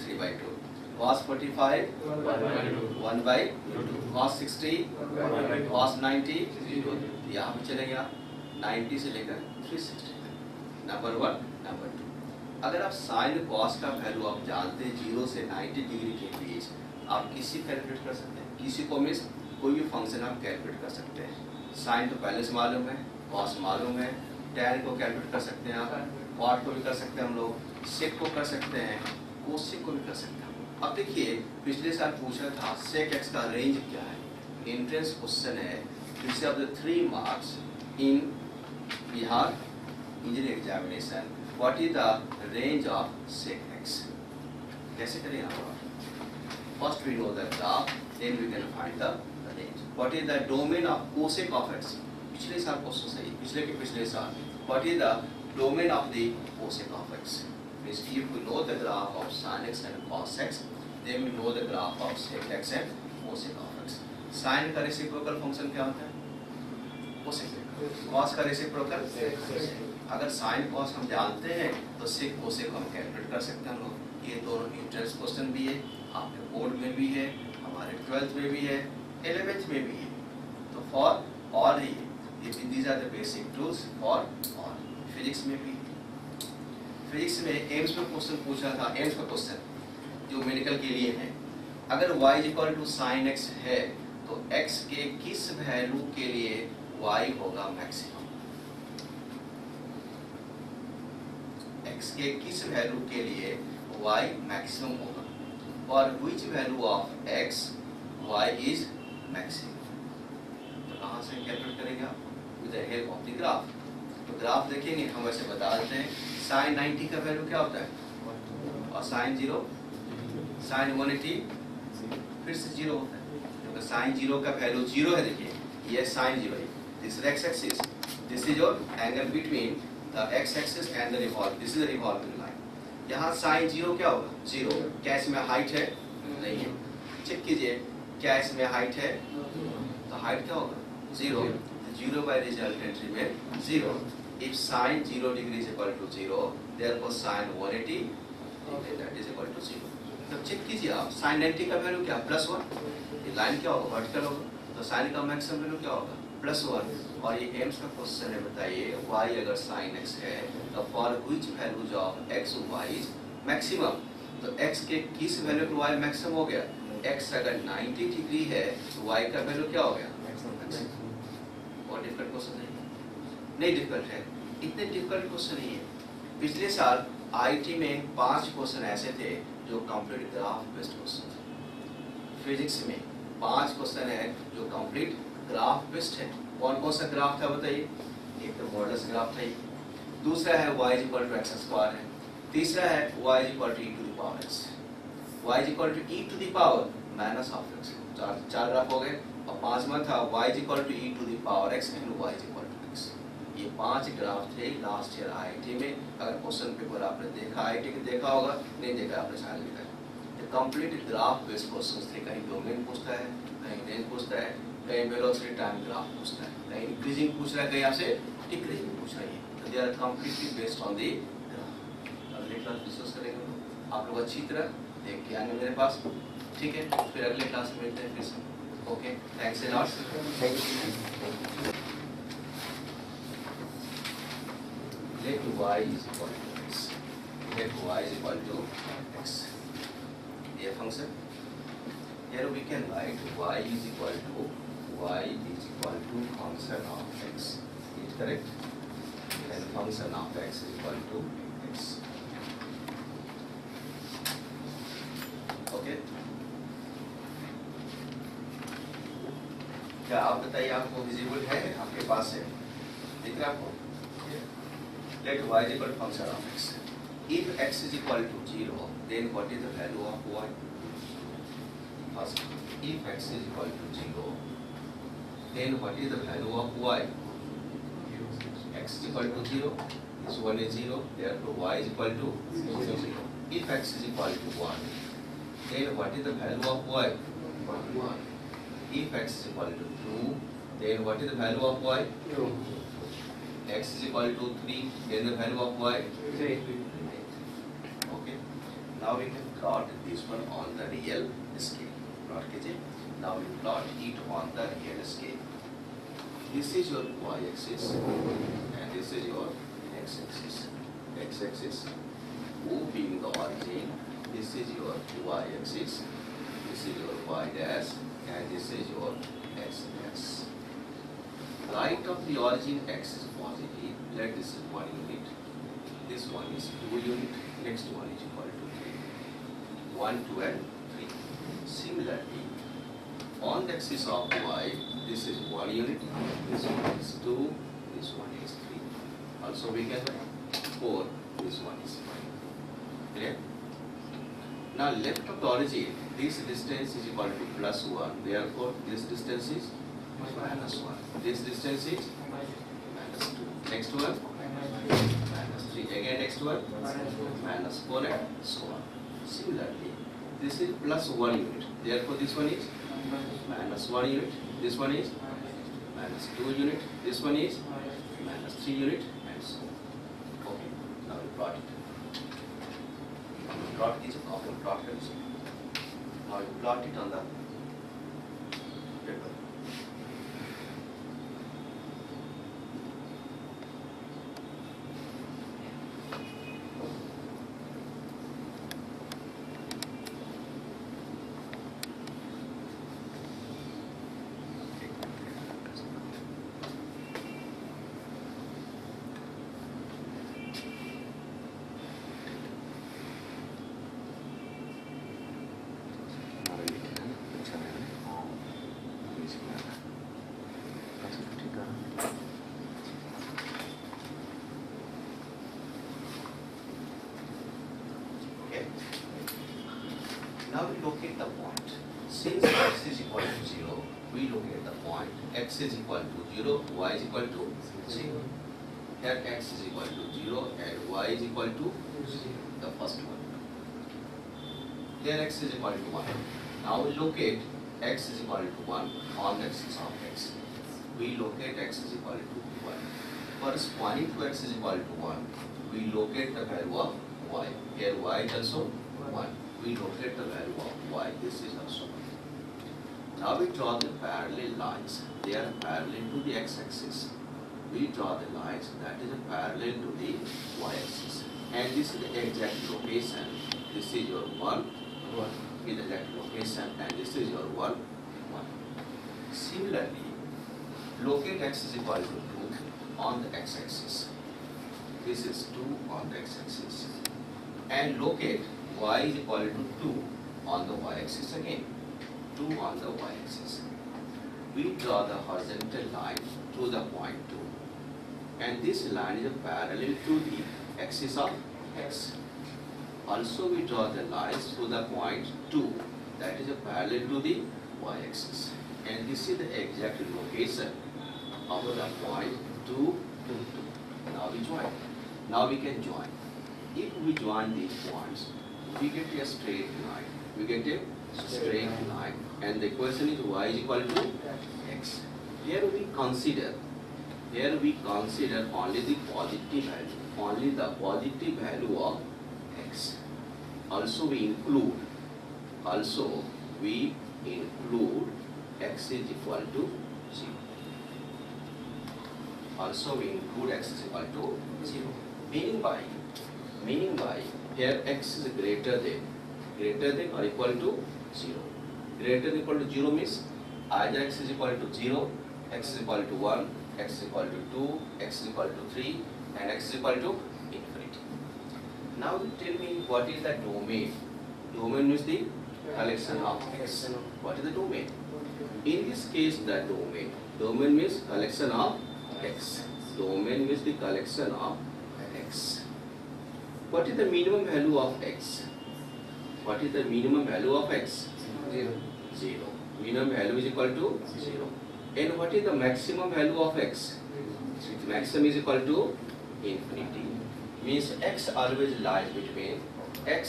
3 by 2, cos 45 1 by 2, cos 60 cos 90 यहाँ पे चलेगा 90 से लेकर 360 तक, नंबर 1 नंबर 2। अगर आप साइन कॉस का वैल्यू आप जानते हैं 0 से 90 डिग्री के बीच, आप किसी कैलकुलेट कर सकते हैं, किसी को मीन्स कोई भी फंक्शन आप कैलकुलेट कर सकते हैं। साइन तो पहले से मालूम है, कॉस मालूम है, टैन को कैलकुलेट कर सकते हैं आप, कॉट को भी कर सकते हैं हम लोग, सेक को कर सकते हैं, कोसेक को भी कर सकते हैं। अब देखिए पिछले साल पूछा था सेक एक्स का रेंज क्या है, एंट्रेंस क्वेश्चन है, this of the 3 marks in Bihar engineering examination, what is the range of sec x. कैसे करेंगे आप? First we know the graph, then we can find the range. What is the domain of cosec of x, पिछले साल question सही, पिछले साल, what is the domain of the cosec of x. Means if we know the graph of sin x and cos x, then we know the graph of sec x and cosec of x. Sin का reciprocal function क्या होता है? cosec। cos का reciprocal sec। अगर sin cos हम जानते हैं तो sec cosec हम कैलकुलेट कर सकते हैं हम लोग। ये दोनों इंट्रेंस क्वेश्चन भी है, आपके बोर्ड में भी है, हमारे 12th में भी है, 11th में भी है। तो फॉर ऑल है ये, these are the basic tools for all। Physics में भी, फिजिक्स में एम्स में क्वेश्चन पूछा था, एम्स का क्वेश्चन जो मेडिकल के लिए है, अगर y equal to sine x है तो x के किस वैल्यू के लिए y होगा मैक्सिमम, x के किस वैल्यू के लिए y मैक्सिमम होगा, और which value of x y is maximum. तो कहाँ से कैलकुलेट करेंगे आप? With the help of the graph. तो ग्राफ देखेंगे, हम वैसे बता देते हैं साइन 90 का वैल्यू क्या होता है, और साइन 0, साइन 180 फिर से 0 होता है, क्योंकि साइन 0 का वैल्यू 0 है। देखिए ये साइन 0 है, this is x axis, this is your angle between the x axis and the revolve, this is the revolving line. यहाँ साइन 0 क्या होगा? 0। क्या इसमें हाइट है? नहीं है। चेक कीजिए, क्या इसमें हाइट है? तो हाइट क्या होगा? 0। 0 by resultant remain 0. If sin 0 degree is equal to 0, therefore sin 180 that is equal to 0. तो चेक कीजिए आप, sin 90 का वैल्यू क्या? +1। ये लाइन क्या होगा? वर्टिकल होगा, तो sin का मैक्सिमम वैल्यू क्या होगा? +1। और ये एम्स का क्वेश्चन है, बताइए y अगर sin x है तो for which values of x y is maximum. तो x के किस वैल्यू पर y मैक्सिमम हो गया? x अगर 90 डिग्री है तो y का वैल्यू क्या हो गया? मैक्सिमम। और डिफिकल्ट क्वेश्चन नहीं डिफिकल्ट है, इतने डिफिकल्ट क्वेश्चन नहीं है। पिछले साल आईटी में 5 क्वेश्चन ऐसे थे जो कंप्लीट ग्राफ बेस्ड क्वेश्चन थे। फिजिक्स में 5 क्वेश्चन है जो कंप्लीट ग्राफ बेस्ड है। कौन कौन सा ग्राफ था बताइए? एक तो मॉडल्स ग्राफ था, दूसरा है y equal to x square है, तीसरा है y equal to e to the power x, y equal to e to the power minus of x। चार ग्राफ हो गए। और 5वां था y equal to e to the power x and y equal to x। ये 5 graph थे last year IT में। अगर क्वेश्चन पेपर आपने देखा, आईटी के देखा होगा, नहीं देखा आपने शायद लिखा है। ये कंप्लीट ग्राफ बेस्ड क्वेश्चंस थे। कहीं डोमेन पूछता है, कहीं रेंज पूछता है, कहीं वेलोसिटी टाइम ग्राफ पूछता है, कहीं इंक्रीजिंग पूछ रहा है, कहीं आपसे डिक्रीजिंग पूछ रही है। तो they are completely based on the graph. अगले क्लास डिस्कस करेंगे आप लोग अच्छी तरह देख के आएंगे मेरे पास, ठीक है? फिर अगले क्लास में मिलते हैं फिर से। Okay, thanks a lot. Thank you. Let y is equal to x. Let y is equal to x. A function. Here we can write y is equal to function of x. Is it correct? And function of x is equal to x. Okay. क्या आप बताइए, आपको visible है? आपके पास है, दिख रहा है आपको? Let y is equal to function of x. If x is equal to 0, then what is the value of y? First, if x is equal to 0, then what is the value of y? X is equal to 0. This one is 0. Therefore, y is equal to 0. If x is equal to 1, then what is the value of y? 1. If x is equal to 2, then what is the value of y? 2. X is equal to 3, then the value of y? 3. Okay. Now we can plot this one on the real scale. Plot कीजिए. Now we plot it on the real scale. This is your y-axis and this is your x-axis. X-axis, O being the origin. This is your y-axis. This is your y dash and this is your x dash. Right of the origin x is positive. Let this is 1 unit. This one is 2 unit. Next one is equal to 3. 1, 2 and 3. Similarly, on the axis of y, this is 1 unit. This one is 2. This one is 3. Also we can write 4. This one is 5. Clear? Now left of the origin, this distance is equal to plus 1. Therefore, this distance is minus 1. This distance is minus 2. Next one, minus 3. Again next one, minus 4 and so on. Similarly, this is plus 1 unit. Therefore, this one is minus 1 unit. This one is minus 2 unit. This one is minus 3 unit and so on. Okay, now we plot it. Plot is a common plot condition. Now you plot it on the paper. Okay. Now we locate the point. Since x is equal to 0, we locate the point. X is equal to 0, y is equal to 0. Here x is equal to 0 and y is equal to the first one. Here x is equal to 1. Now we locate x is equal to 1 on the axis of x. We locate x is equal to 1. Corresponding to x is equal to 1, we locate the value of y. Here y is also 1. We locate the value of y. This is also 1. Now we draw the parallel lines. They are parallel to the x-axis. We draw the lines that is parallel to the y-axis. And this is the exact location. This is your 1, 1 is the exact location and this is your 1, 1. Similarly, locate x is equal to 2 on the x-axis. This is 2 on the x-axis. And locate y is equal to 2 on the y-axis again. 2 on the y-axis. We draw the horizontal line to the point 2. And this line is parallel to the axis of x. Also we draw the lines to the point 2 that is parallel to the y-axis. And this is the exact location of the point 2, 2, 2. Now we join. Now we can join. If we join these points, we get a straight line. We get a straight line. And the equation is y is equal to x. Here we consider only the positive value. Only the positive value of x. Also we include x is equal to 0. Also we include x is equal to 0. Meaning by here x is greater than or equal to 0. Greater than equal to 0 means either x is equal to 0, x is equal to 1, x is equal to 2, x is equal to 3 and x is equal to infinity. Now you tell me what is the domain. Domain means the collection of x. What is the domain? In this case the domain means collection of x. Domain means the collection of x. What is the minimum value of x? What is the minimum value of x? 0. Minimum value is equal to 0. And what is the maximum value of x? Maximum is equal to infinity. Means x always lies between 0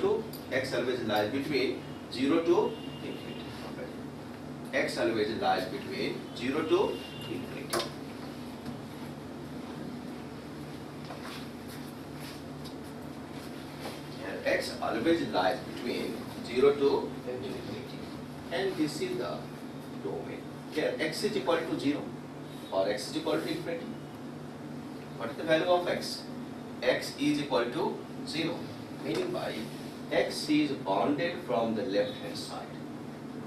to x always lies between 0 to infinity. X always lies between 0 to infinity. x always lies between 0 to infinity, and this is the domain. Here x is equal to 0 or x is equal to infinity. What is the value of x? X is equal to 0, meaning by x is bounded from the left hand side.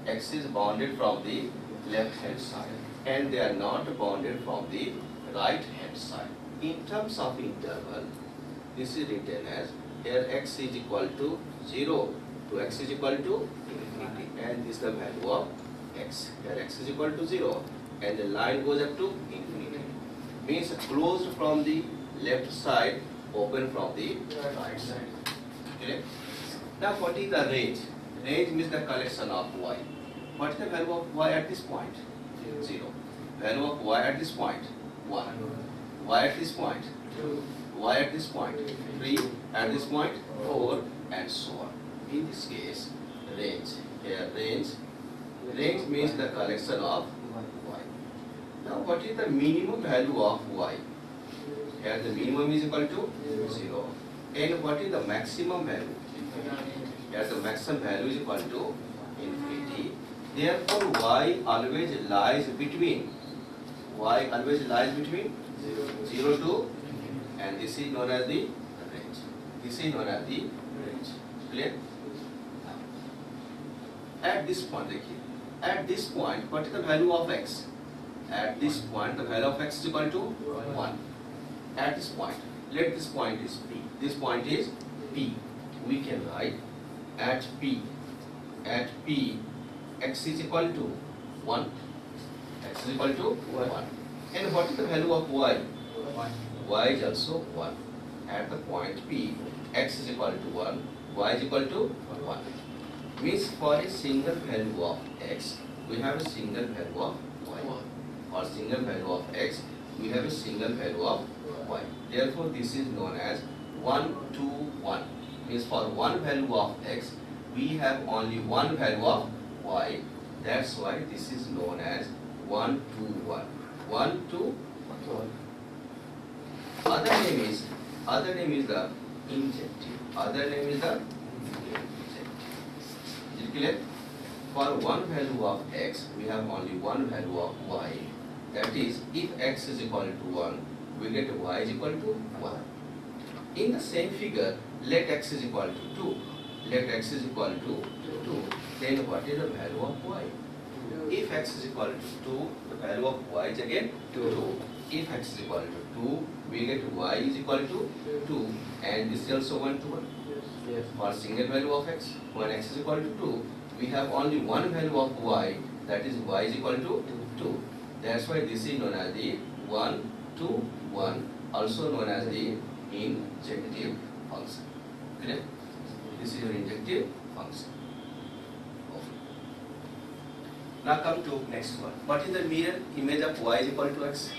X is bounded from the left hand side, and they are not bounded from the right hand side. In terms of interval, this is written as here x is equal to 0 to x is equal to infinity, and this is the value of x. Here x is equal to 0 and the line goes up to infinity. Means closed from the left side, open from the right side. Okay? Now what is the range? Range means the collection of y. What is the value of y at this point? 0. Value of y at this point? 1. Y at this point? 2. Y at this point? 3. At this point? 4. And so on. In this case, range. Here range. Range means the collection of y. Now what is the minimum value of y? Here the minimum is equal to 0. And what is the maximum value? Here the maximum value is equal to infinity. Therefore y always lies between 0 to, and this is known as the range. This is known as the range. Clear? At this point, at this point, what is the value of x? At this point, the value of x is equal to 1. At this point, let this point is p. This point is p. We can write at p, x is equal to 1. X is equal to 1. And what is the value of y? Y is also 1. At the point p, x is equal to 1, y is equal to 1. Means for a single value of x, we have a single value of y. For single value of x, we have a single value of y. Therefore, this is known as 1, 2, 1. Means for one value of x, we have only one value of y. That's why this is known as 1, 2, 1. 1, 2, 1. Other name is the injective. Other name is the injective. Is it clear? For one value of x, we have only one value of y. That is, if x is equal to 1, we get y is equal to 1. In the same figure, let x is equal to 2. Let x is equal to 2. Then what is the value of y? If x is equal to 2, the value of y is again 2. If x is equal to 2, we get y is equal to 2, and this is also 1 to 1. For single value of x, when x is equal to 2, we have only one value of y, that is y is equal to 2. That's why this is known as the 1, 2, 1, also known as the injective function. Clear? This is your injective function. Now come to next one. What is the mirror image of y is equal to x?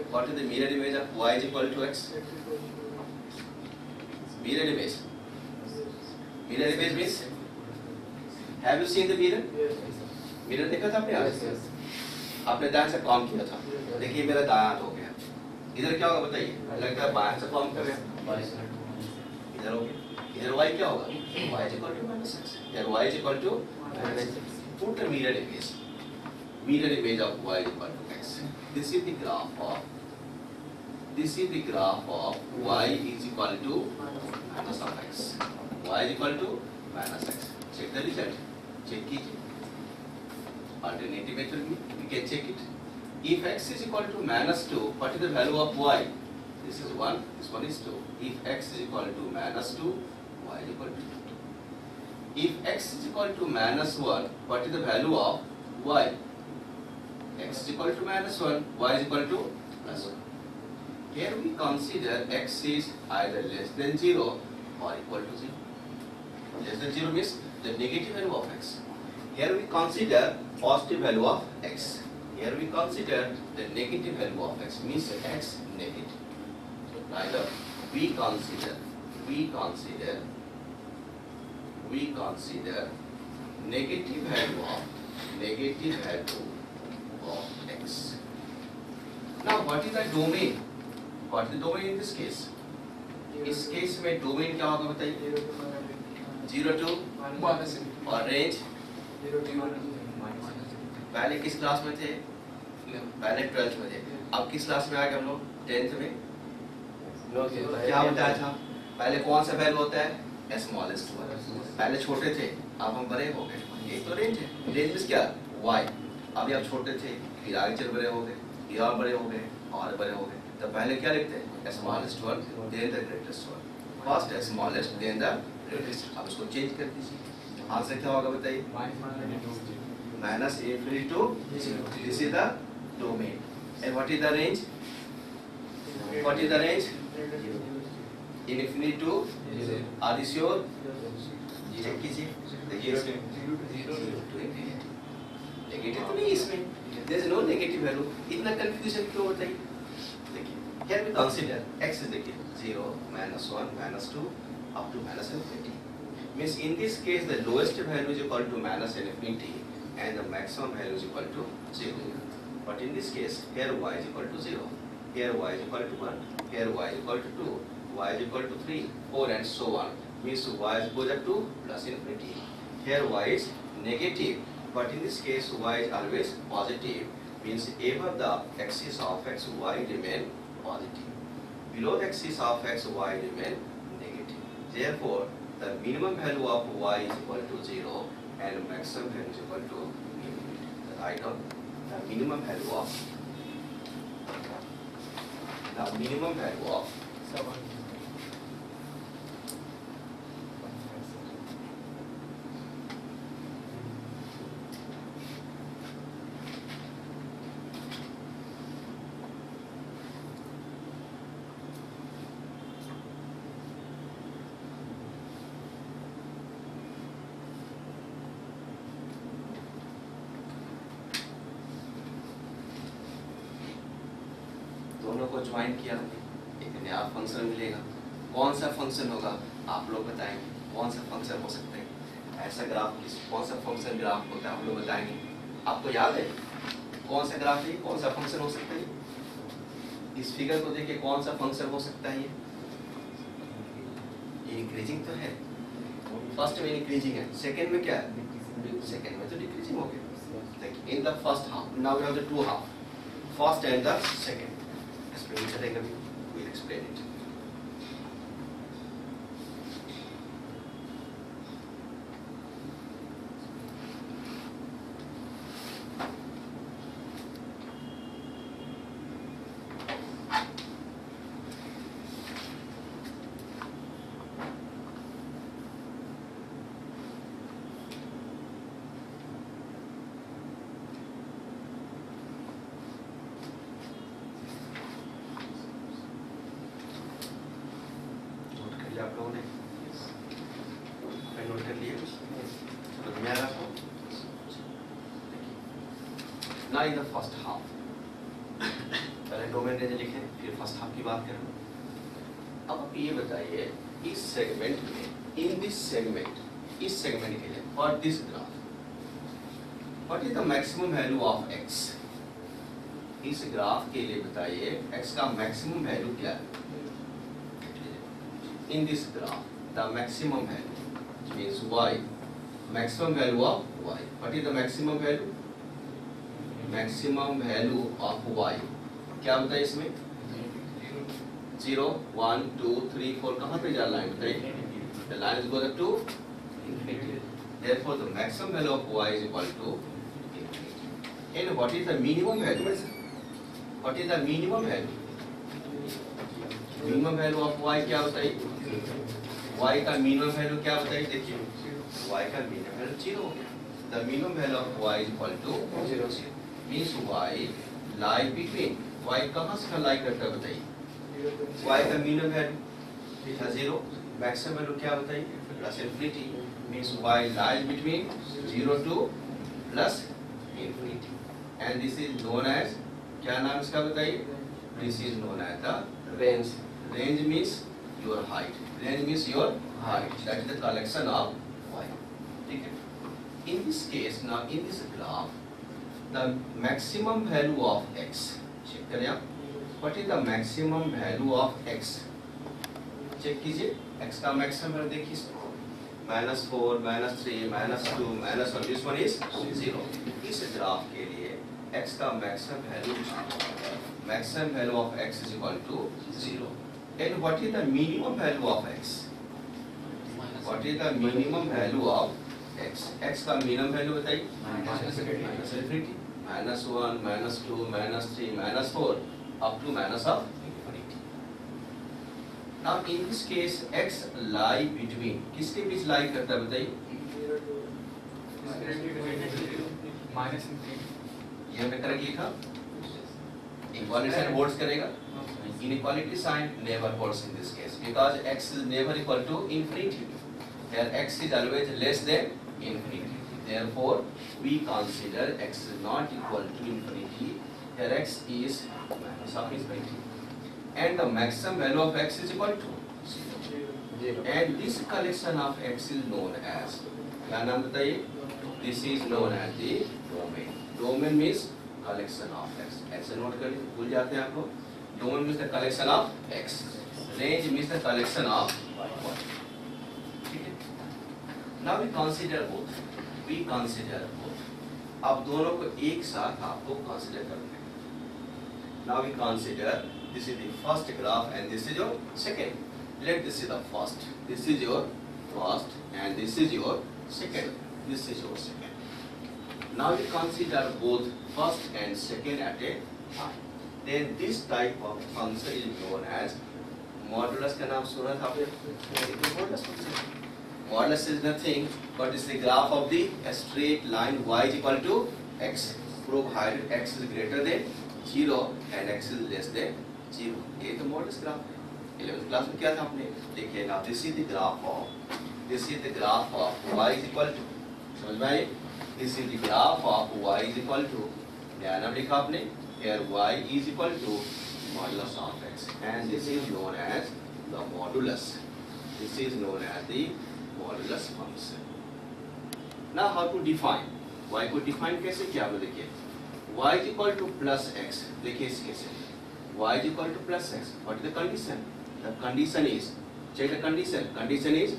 What is the mirror image of y is equal to x? Mirror image. Mirror image means, have you seen the mirror? Mirror देखा था आपने आज? आपने दाएं से काम किया था, देखिए मेरा दायां हाथ हो गया, इधर क्या होगा बताइए? लगता है बाएं से काम कर रहे हैं, इधर हो गया, इधर y क्या होगा? y is equal to minus x. Here y is equal to minus x. Put a mirror image of y is equal to x. This is the graph of y is equal to minus of x. Y is equal to minus x. Check the result. Check कीजिए. Alternative method, we can check it. If x is equal to minus 2, what is the value of y? This is 1, this one is 2. If x is equal to minus 2, y is equal to 2. If x is equal to minus 1, what is the value of y? X is equal to minus 1, y is equal to plus 1. Here we consider x is either less than 0 or equal to 0. Less than 0 means the negative value of x. Here we consider positive value of x. Here we consider the negative value of x, means x negative. Neither we consider negative value of x. Now what is the domain? What is the domain in this case? इस case में domain क्या होगा बताइए? 0 to और range पहले किस class में थे? पहले 12th में थे। अब किस क्लास में आ गए हम लोग? 10th में। क्या बताया था? पहले कौन सा वैल्यू होता है? Smallest one. पहले छोटे थे, अब हम बड़े हो गए। ये तो रेंज है। रेंज में क्या? y। अभी आप छोटे थे, फिर आगे चल बड़े हो गए, फिर और बड़े हो गए और बड़े हो गए। तो पहले क्या लिखते हैं? Smallest one then the greatest one. First smallest then the greatest. अब इसको चेंज कर दीजिए। आंसर क्या होगा बताइए? minus infinity to 0. This is the domain. And what is the range? What is the range? Infinity to 0. Are you sure? Check कीजिए, देखिए इसमें नेगेटिव तो नहीं इसमें, there is no negative value. इतना कंफ्यूजन क्यों होता है? देखिए, here we consider x is देखिए 0, -1, -2 up to -infinity. Means in this case the lowest value is equal to -infinity and the maximum value is equal to 0. But in this case, here y is equal to 0, here y is equal to 1, here y is equal to 2, y is equal to 3, 4 and so on. Means y goes up to plus infinity. Here y is negative, but in this case y is always positive. Means above the axis of x, y remain positive. Below the axis of x, y remain negative. Therefore, the minimum value of y is equal to 0. And maximum value is equal to infinity. The right of the minimum value of दोनों को join किया, एक नया function मिलेगा। कौन सा function होगा आप लोग बताएंगे? कौन सा फंक्शन हो सकता है? ऐसा ग्राफ कौन सा फंक्शन ग्राफ होता है आप लोग बताएंगे? आपको याद है कौन सा ग्राफ है, कौन सा फंक्शन हो सकता है? इस फिगर को देखिए, कौन सा फंक्शन हो सकता है? ये इंक्रीजिंग तो है, फर्स्ट में इंक्रीजिंग है, सेकेंड में क्या है? सेकेंड में तो डिक्रीजिंग हो गया। देखिए in the first half, now we have the two half, first and the second. Explain करेंगे, we'll explain it. आप लोगों ने नोट कर लिया? समझ में आ रहा आपको? ना इन द फर्स्ट हाफ, पहले डोमेन रेंज लिखे, फिर फर्स्ट हाफ की बात करें। अब आप ये बताइए, इस सेगमेंट में, इन दिस सेगमेंट, इस सेगमेंट के लिए for this graph, what is the maximum value of x? इस ग्राफ के लिए बताइए एक्स का मैक्सिमम वैल्यू क्या है? In this graph, the maximum value means y, maximum value of y. What is the maximum value? Maximum value of y. क्या होता है इसमें? 0, 1, 2, 3, 4 कहाँ पे जा लाइन बताइए? The line goes up to infinity. Therefore, the maximum value of y is equal to infinity. And what is the minimum value? What is the minimum value? Minimum value of y क्या बताइए? y का minimum value क्या बताइए? देखिए y का minimum value 0 हो गया। The minimum value of y is equal to 0 means y lie between, y कहाँ से लाई करता है बताइए? y का मिनिमम वैल्यू था 0, मैक्सिमम वैल्यू क्या बताइए? Plus infinity, means y lies between 0 to plus infinity. And this is known as, क्या नाम इसका बताइए? This is known as the range. Range means your height. Range means your height. That is the collection of y. ठीक है? In this case, now in this graph, the maximum value of x. Check करें आप. What is the maximum value of x? Check कीजिए x का maximum value देखिए इसमें -4 -3 -2 -1 this one is 0। इस graph के लिए x का maximum value of x is equal to 0 and what is the minimum value of x? What is the minimum value of x? x का minimum value बताइए -1 -2 -3 -4 up to -infinity। Now in this case x lie between, किसके बीच लाई करता है बताइए? ये हमने correct लिखा, equality sign holds करेगा, inequality sign never holds in this case because x is never equal to infinity, here x is always less than infinity, therefore we consider x is not equal to infinity, here x is minus of infinity and the maximum value of x is equal to 0 and this collection of x is known as, क्या नाम बताइए? This is known as the domain। domain means collection of x, ऐसे note कर लीजिए, भूल जाते हैं आप लोग। domain means the collection of x, range means the collection of y। ठीक है, now we consider both, अब दोनों को एक साथ आपको कंसीडर करना है। now we consider this is the first graph and this is your second, let this is the first, this is your first and this is your second, this is your second। now we consider both first and second at a time, then this type of function is known as modulus। का नाम सुना था आपने? modulus function, modulus is nothing but is the graph of the straight line y is equal to x provided x is greater than 0 and x is less than 0। ये तो modulus graph है। 11th class में क्या था आपने? देखिए ना, this is the graph of y is equal to, समझ में आए? This is the graph of y is equal to, क्या नाम लिखा आपने? Here y is equal to modulus of x and this is known as the modulus, this is known as the modulus function। now how to define y को define कैसे किया आपने? देखिए y is equal to plus x, देखिए इस case में y is equal to plus x, what is the condition? the condition is, check the condition is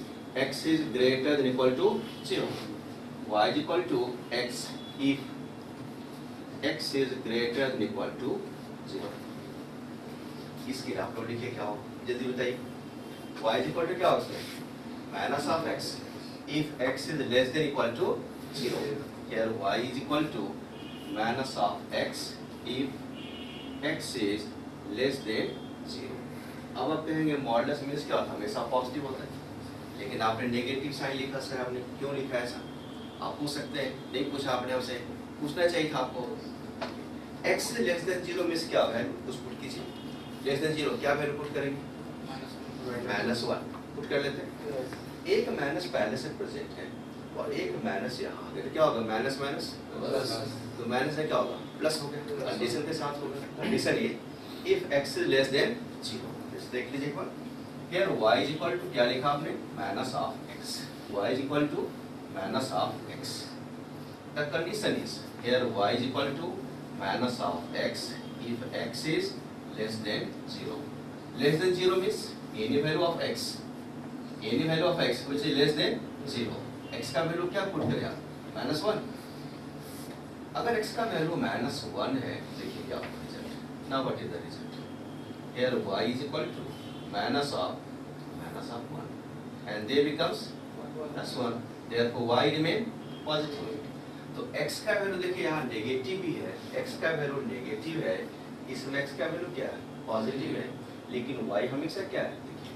x is greater than equal to 0, y is equal to x if x is greater than equal to 0। इसके आप लोग लिखिए क्या हो, जल्दी बताइए। y is equal to क्या हो उसमें? minus of x if x is less than equal to 0, here y is equal to minus of x if x is less than 0। अब आप कहेंगे मॉडुलस मीन्स क्या होता है? हमेशा पॉजिटिव होता है, लेकिन आपने नेगेटिव साइन लिखा सर, आपने क्यों लिखा ऐसा? आप पूछ सकते हैं, नहीं पूछा आपने, हमसे पूछना चाहिए था आपको। x से लेस देन 0 मीन्स क्या वैल्यू कुछ पुट कीजिए, लेस देन 0 क्या वैल्यू पुट करेंगे? -1 पुट कर लेते हैं। एक माइनस पहले से प्रेजेंट है और एक माइनस यहाँ आ गया, तो क्या होगा? माइनस माइनस प्लस, तो माइनस में क्या होगा? प्लस हो गया, कंडीशन के साथ होगा। कंडीशन ये if x is less than 0, देख लीजिए एक बार। Here y is equal to क्या लिखा आपने? Minus of x, y is equal to minus of x। The condition is here y is equal to minus of x if x is less than 0। Less than 0 means any value of x, any value of x which is less than 0। x का value क्या put करें आप? -1। अगर x का value -1 है, देखिए क्या होगा result. Now what is the result? Here y is equal to minus of 1 and there becomes +1, therefore y remain positive। तो x का वैल्यू देखिए यहाँ नेगेटिव भी है, x का वैल्यू नेगेटिव है, इसमें x का वैल्यू क्या है? पॉजिटिव है, लेकिन y हमेशा क्या है? देखिए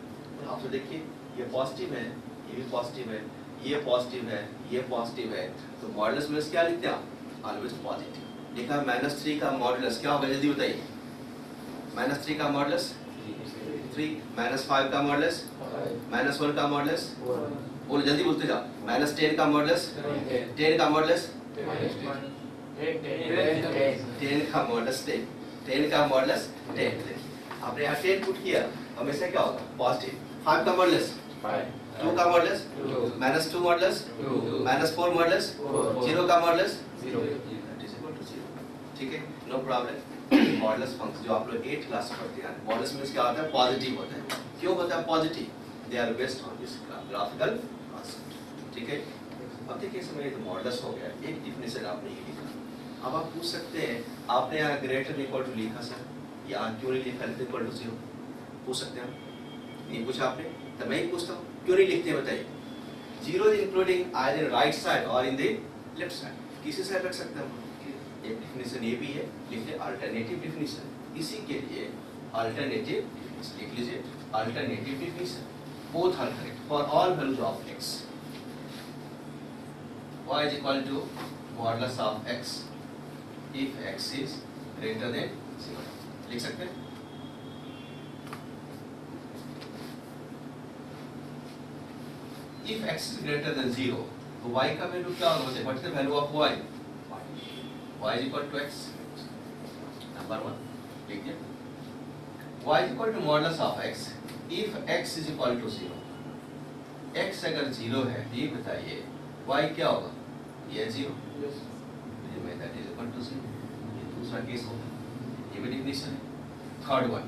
आप तो देखिए ये पॉजिटिव है, ये भी पॉजिटिव है, ये पॉजिटिव है, ये पॉजिटिव है, तो मॉडुलस में क्या लिखते हैं आप? Always positive. देखा -3 का मॉडुलस क्या होगा, जल्दी बताइए। -3 का मॉडुलस 3, -5 का मॉडुलस, -1 का मॉडुलस, बोलो जल्दी बोलते जाओ। -10 का मॉडुलस, 10 का मॉडुलस, 10 का मॉडुलस 10, 10 का मॉडुलस 10। आपने यहाँ 10 पुट किया, हमेशा क्या होगा? पॉजिटिव। 5 का मॉडुलस, 2 का मॉडुलस, -2 मॉडुलस, -4 मॉडुलस, 0 का मॉडुलस 0। ठीक है, नो प्रॉब्लम। मॉडुलस फंक्शन जो आप लोग 8 क्लास में पढ़ते हैं, मॉडुलस मींस क्या होता है? पॉजिटिव होता है। क्यों होता है positive? They are based on this graphical concept. ठीक है, अब देखिए इसमें ये तो मॉडल्स हो गया, एक डिफिनेशन आपने ये लिखा। अब आप पूछ सकते हैं आपने यहाँ ग्रेटर इक्वल टू लिखा सर, यहाँ क्यों नहीं लिखा लेस इक्वल टू 0? पूछ सकते हैं, नहीं पूछा आपने तो मैं ही पूछता हूँ, क्यों नहीं लिखते बताइए? 0 इंक्लूडिंग आइदर राइट साइड और इन द लेफ्ट साइड, किसी साइड रख सकते हैं हम। एक डिफिनेशन ये भी है, लिख ले अल्टरनेटिव डिफिनेशन। इसी के लिए अल्टरनेटिव लिख लीजिए, alternative definition both are correct for all values of x। y is equal to modulus of x if x is greater than 0। लिख सकते हैं? If x is greater than 0, तो y का वैल्यू क्या होगा? What is the value of y? y is equal to x। Number 1 लिखिए, y is equal to modulus of x if x is equal to 0। x अगर 0 है, ये बताइए y क्या होगा? ये 0, that is equal to 0। ये दूसरा केस होगा, ये भी डिफिनेशन है। Third one,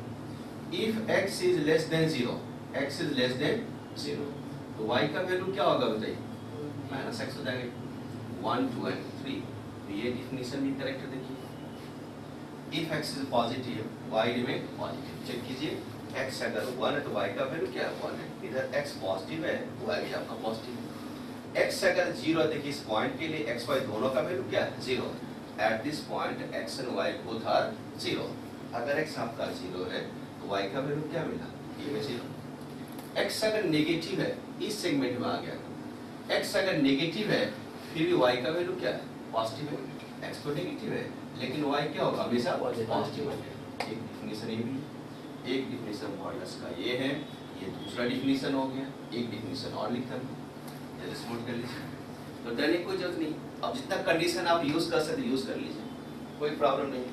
if x is less than 0, x is less than 0, तो y का वैल्यू क्या होगा बताइए? माइनस एक्स हो जाएगा। 1, 2 and 3, तो ये डिफिनेशन भी करेक्ट है। देखिए if x is positive, y remain positive। Check कीजिए, x अगर 1 है तो y का वैल्यू क्या है? 1 है। इधर x पॉजिटिव है, y भी आपका पॉजिटिव है। x अगर 0, देखिए इस पॉइंट के लिए x y दोनों का वैल्यू क्या है? 0। At this point x and y both are 0। अगर x आपका 0 है तो y का वैल्यू क्या मिला? ये में 0। x अगर नेगेटिव है, इस सेगमेंट में आ गया। x अगर नेगेटिव है फिर भी y का वैल्यू क्या है? पॉजिटिव है। x तो नेगेटिव है लेकिन y क्या होगा? हमेशा पॉजिटिव होगा। एक डिफिनेशन ये भी है, एक डिफिनेशन मॉडल्स का ये है, ये दूसरा डिफिनेशन हो गया। एक डिफिनेशन और लिखता हूँ, नोट कर लीजिए। तो डरने की कोई जरूरत नहीं, अब जितना कंडीशन आप यूज कर सकते यूज कर लीजिए, कोई प्रॉब्लम नहीं।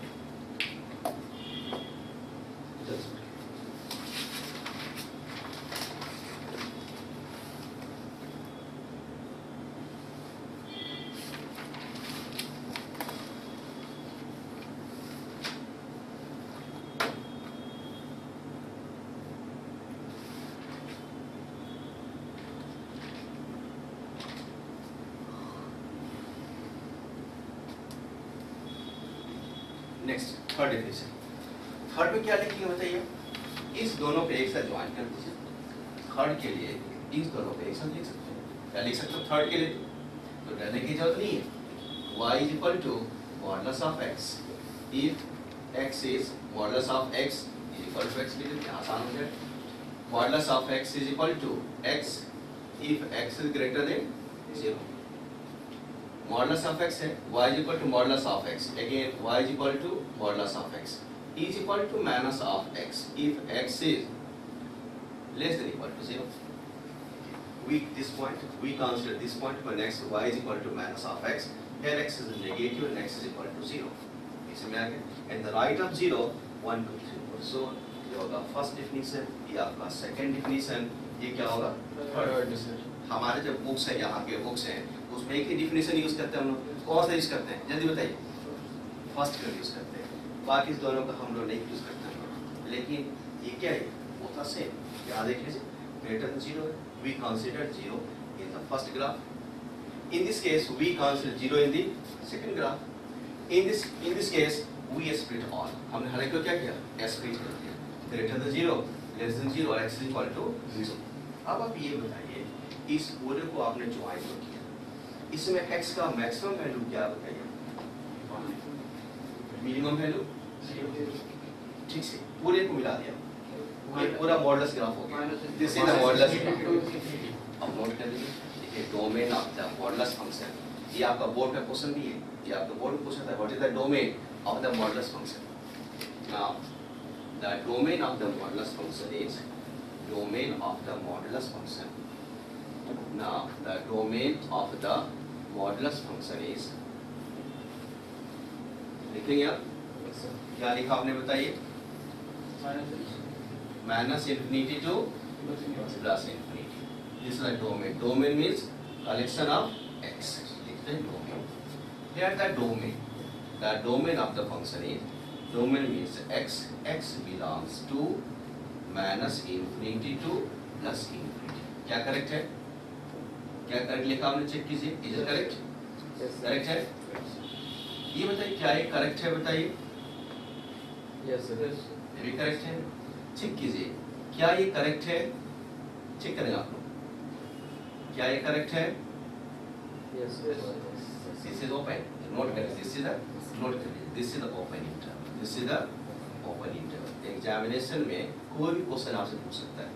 Next third definition. थर्ड में क्या लिखेंगे बताइए? इस दोनों पे एक साथ ज्वाइन कर दीजिए। थर्ड के लिए इस दोनों पे एक साथ लिख सकते हैं। क्या लिख सकते हो थर्ड के लिए? तो डरने की जरूरत नहीं है। y is equal to modulus of x if x is modulus of x is equal to x, लिख आसान हो जाए। modulus of x is equal to x if x is greater than 0। modulus of x है, y is equal to modulus of x, again y is equal to modulus of x is equal to minus of x if x is less than equal to 0। we consider this point when x y is equal to minus of x, here x is negative and x is equal to 0। इसमें आ गया, and the right of 0 1 2 3 4। so ये होगा first definition, ये आपका second definition, ये क्या होगा third definition. हमारे जो बुक्स है, यहाँ के बुक्स हैं, उसमें एक ही डिफिनेशन यूज करते हैं हम लोग। कौन सा यूज करते हैं जल्दी बताइए? फर्स्ट का यूज करते हैं, बाकी इस दोनों का हम लोग नहीं यूज करते हैं। लेकिन ये क्या है? वो था सेम। यहाँ देख लीजिए, ग्रेटर देन 0 है, we consider 0 in the first graph. In this case we consider 0 in the second graph. In this case we split all, हमने हर एक को क्या किया? स्प्लिट कर दिया। ग्रेटर देन 0, लेस देन 0 और x इज इक्वल टू 0। अब आप ये बताइए, इस पूरे को आपने ज्वाइन किया, इसमें x का मैक्सिमम वैल्यू क्या बताइए? Minimum value. ठीक से पूरे को मिला दिया, ये पूरा मॉडल्स ग्राफ हो गया। This is the models. अब नोट कर लीजिए, देखिए domain of the models function, ये आपका बोर्ड का क्वेश्चन भी है, ये आपका बोर्ड में पूछा था what is the domain of the models function. Now the domain of the models function is domain of the modulus function. Now the domain of the modulus function is, लिखेंगे आप? क्या लिखा आपने बताइए? Minus infinity to plus infinity. This is the domain. Domain means collection of x। लिखते हैं domain. Here the domain of the function is, domain means x belongs to minus infinity two plus infinity. क्या correct है? क्या correct लिखा आपने? Check कीजिए, is it correct? Correct है? ये बताइए क्या ये करेक्ट है? बताइए। Yes, sir. ये भी करेक्ट है? चेक कीजिए क्या ये करेक्ट है? चेक करें आप लोग, क्या ये करेक्ट है? Yes, this is open, note करें, दिस इज नोट करिए, this is the open interval, this is the open interval. Examination में कोई भी क्वेश्चन आपसे पूछ सकता है,